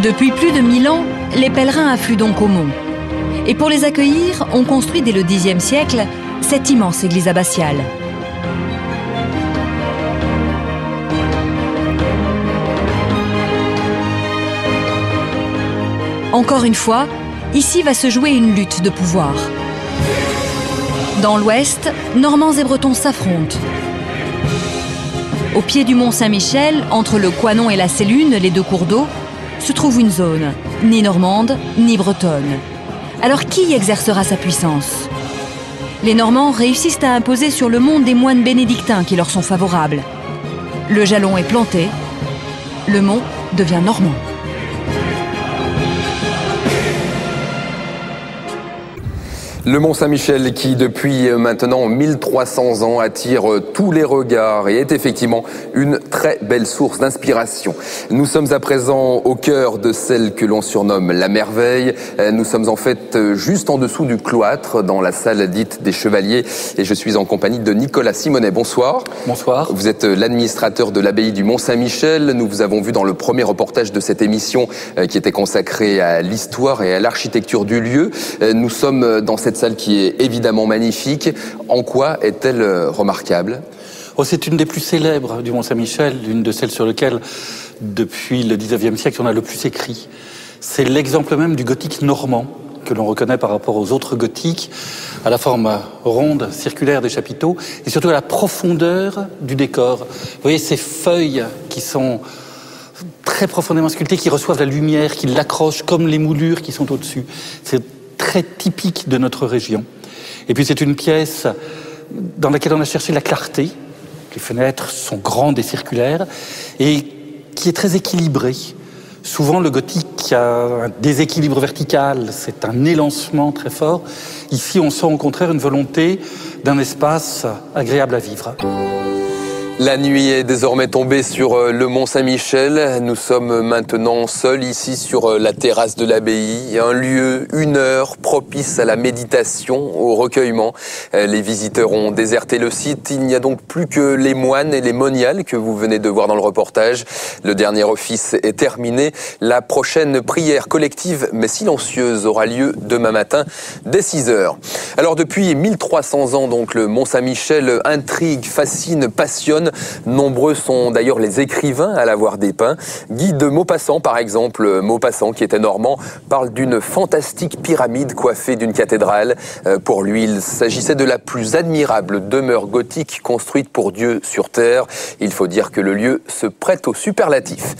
Depuis plus de 1000 ans, les pèlerins affluent donc au mont. Et pour les accueillir, on construit dès le Xe siècle cette immense église abbatiale. Encore une fois, ici va se jouer une lutte de pouvoir. Dans l'ouest, Normands et Bretons s'affrontent. Au pied du mont Saint-Michel, entre le Coinon et la Sélune, les deux cours d'eau, se trouve une zone, ni normande, ni bretonne. Alors qui y exercera sa puissance? Les Normands réussissent à imposer sur le mont des moines bénédictins qui leur sont favorables. Le jalon est planté, le mont devient normand. Le mont Saint-Michel qui, depuis maintenant 1300 ans, attire tous les regards et est effectivement une très belle source d'inspiration. Nous sommes à présent au cœur de celle que l'on surnomme la merveille. Nous sommes en fait juste en dessous du cloître, dans la salle dite des Chevaliers. Et je suis en compagnie de Nicolas Simonet. Bonsoir. Bonsoir. Vous êtes l'administrateur de l'abbaye du Mont Saint-Michel. Nous vous avons vu dans le premier reportage de cette émission qui était consacrée à l'histoire et à l'architecture du lieu. Nous sommes dans cette salle qui est évidemment magnifique. En quoi est-elle remarquable? C'est une des plus célèbres du Mont Saint-Michel, l'une de celles sur lesquelles, depuis le XIXe siècle, on a le plus écrit. C'est l'exemple même du gothique normand, que l'on reconnaît par rapport aux autres gothiques, à la forme ronde, circulaire des chapiteaux, et surtout à la profondeur du décor. Vous voyez ces feuilles qui sont très profondément sculptées, qui reçoivent la lumière, qui l'accrochent comme les moulures qui sont au-dessus. C'est très typique de notre région. Et puis c'est une pièce dans laquelle on a cherché la clarté. Les fenêtres sont grandes et circulaires et qui est très équilibrée. Souvent le gothique a un déséquilibre vertical, c'est un élancement très fort. Ici on sent au contraire une volonté d'un espace agréable à vivre. La nuit est désormais tombée sur le Mont Saint-Michel. Nous sommes maintenant seuls ici sur la terrasse de l'abbaye. Un lieu, une heure, propice à la méditation, au recueillement. Les visiteurs ont déserté le site. Il n'y a donc plus que les moines et les moniales que vous venez de voir dans le reportage. Le dernier office est terminé. La prochaine prière collective mais silencieuse aura lieu demain matin dès 6 h. Alors depuis 1300 ans, donc, le Mont Saint-Michel intrigue, fascine, passionne. Nombreux sont d'ailleurs les écrivains à l'avoir dépeint. Guy de Maupassant, par exemple, Maupassant qui était normand, parle d'une fantastique pyramide coiffée d'une cathédrale. Pour lui, il s'agissait de la plus admirable demeure gothique construite pour Dieu sur terre. Il faut dire que le lieu se prête au superlatif.